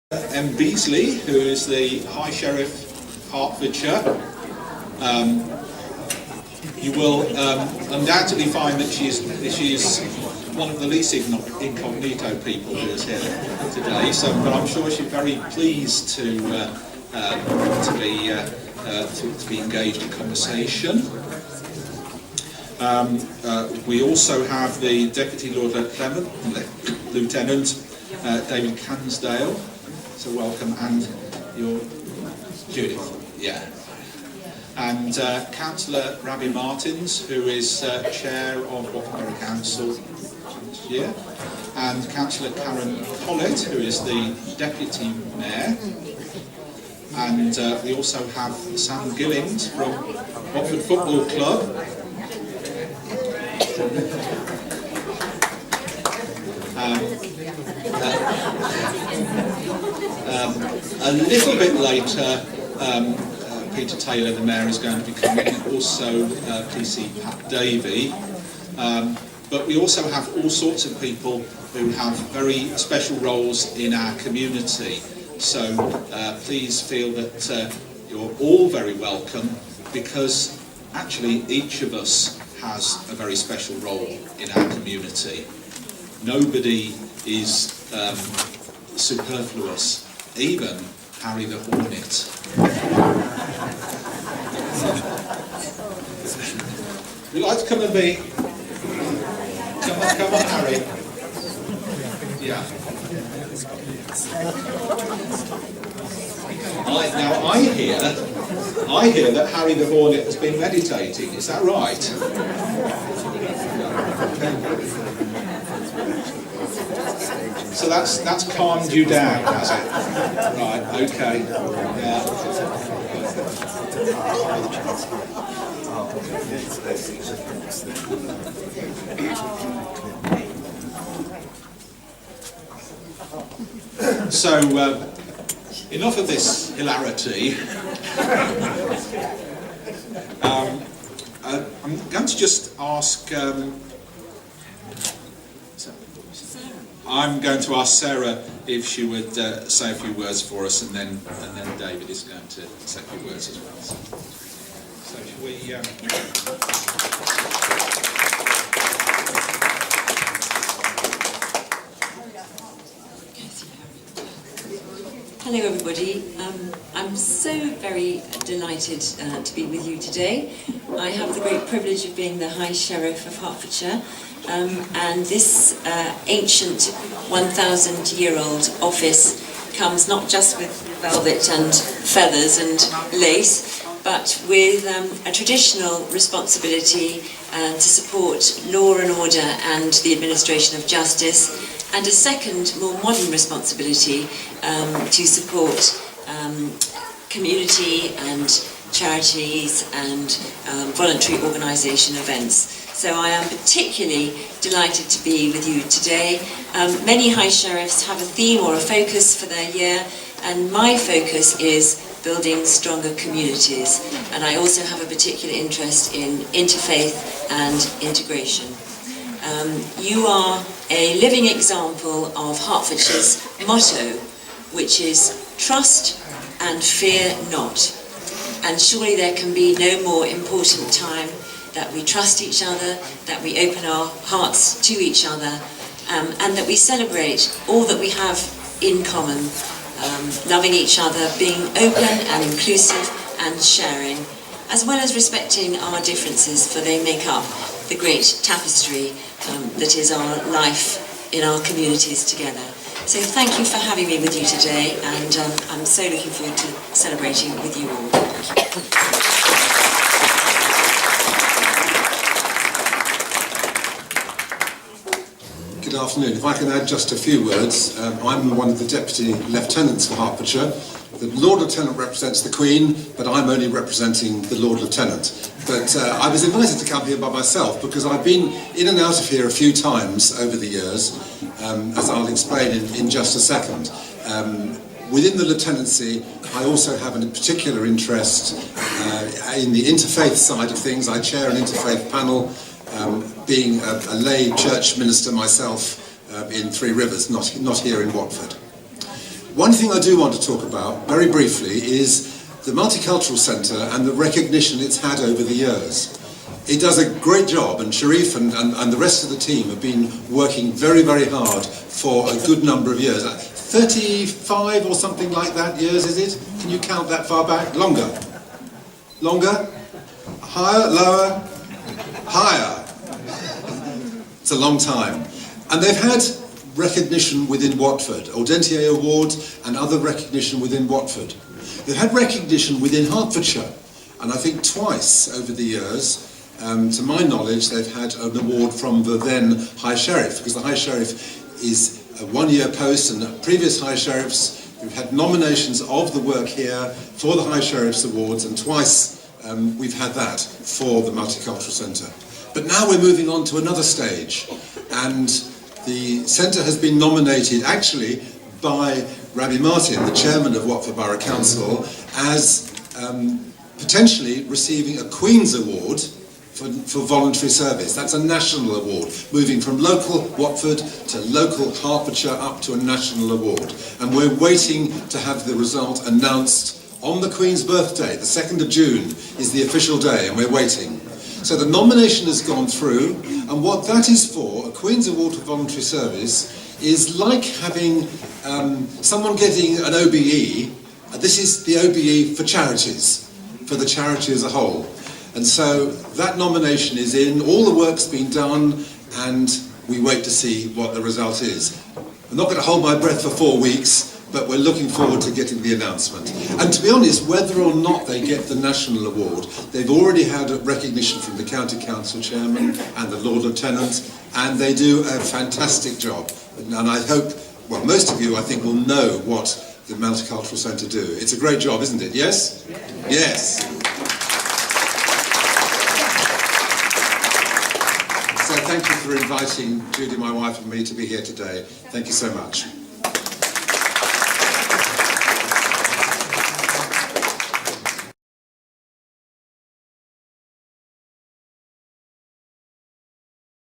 Beazley, who is the High Sheriff Hertfordshire. You will undoubtedly find that she is one of the least incognito people who is here today. But I'm sure she's very pleased to be engaged in conversation. We also have the Deputy Lord Lieutenant David Cansdale. So welcome, and your Judith, yeah, and Councillor Ravi Martins, who is Chair of Watford Council this year, and Councillor Karen Collett, who is the Deputy Mayor, and we also have Sam Gillings from Watford Football Club. A little bit later, Peter Taylor, the Mayor, is going to be coming, and also PC Pat Davey. But we also have all sorts of people who have very special roles in our community. So please feel that you're all very welcome, because actually each of us has a very special role in our community. Nobody is superfluous, even Harry the Hornet. Would you like to come and be? Come on, Harry. Yeah. I hear that Harry the Hornet has been meditating. Is that right? So that's calmed you down, has it? Right, okay. Yeah. So, enough of this hilarity. I'm going to just ask... I'm going to ask Sarah if she would say a few words for us, and then David is going to say a few words as well. So shall we? Hello everybody, I'm so very delighted to be with you today. I have the great privilege of being the High Sheriff of Hertfordshire, and this ancient 1,000-year-old office comes not just with velvet and feathers and lace, but with a traditional responsibility to support law and order and the administration of justice, and a second, more modern responsibility to support community and charities and voluntary organisation events. So I am particularly delighted to be with you today. Many High Sheriffs have a theme or a focus for their year, and my focus is building stronger communities. And I also have a particular interest in interfaith and integration. You are a living example of Hertfordshire's motto, which is trust and fear not. And surely there can be no more important time that we trust each other, that we open our hearts to each other, and that we celebrate all that we have in common, loving each other, being open and inclusive and sharing, as well as respecting our differences, for they make up the great tapestry that is our life in our communities together. So thank you for having me with you today, and I'm so looking forward to celebrating with you all. Thank you. Good afternoon. If I can add just a few words, I'm one of the Deputy Lieutenants for Hertfordshire. The Lord Lieutenant represents the Queen, but I'm only representing the Lord Lieutenant. But I was invited to come here by myself because I've been in and out of here a few times over the years, as I'll explain in just a second. Within the lieutenancy, I also have a particular interest in the interfaith side of things. I chair an interfaith panel, being a lay church minister myself in Three Rivers, not here in Watford. One thing I do want to talk about, very briefly, is the Multicultural Centre and the recognition it's had over the years. It does a great job, and Sharif and the rest of the team have been working very, very hard for a good number of years. 35 or something like that years, is it? Can you count that far back? Longer? Longer? Higher? Lower? Higher? It's a long time. And they've had recognition within Watford, Audentier Awards and other recognition within Watford. They've had recognition within Hertfordshire, and I think twice over the years. To my knowledge, they've had an award from the then High Sheriff, because the High Sheriff is a one-year post, and previous High Sheriffs, we've had nominations of the work here for the High Sheriff's Awards, and twice we've had that for the Multicultural Centre. But now we're moving on to another stage, and the centre has been nominated actually by Rabbi Martin, the chairman of Watford Borough Council, as potentially receiving a Queen's Award for voluntary service. That's a national award, moving from local Watford to local Hertfordshire up to a national award. And we're waiting to have the result announced on the Queen's birthday. The 2nd of June is the official day, and we're waiting. So the nomination has gone through, and what that is for, a Queen's Award for voluntary service, is like having someone getting an OBE. This is the OBE for charities, for the charity as a whole. And so that nomination is in, all the work's been done, and we wait to see what the result is. I'm not going to hold my breath for 4 weeks, but we're looking forward to getting the announcement. And to be honest, whether or not they get the national award, they've already had a recognition from the County Council Chairman and the Lord Lieutenant, and they do a fantastic job. And I hope, well, most of you, I think, will know what the Multicultural Centre do. It's a great job, isn't it? Yes? Yes. So thank you for inviting Judy, my wife, and me to be here today. Thank you so much.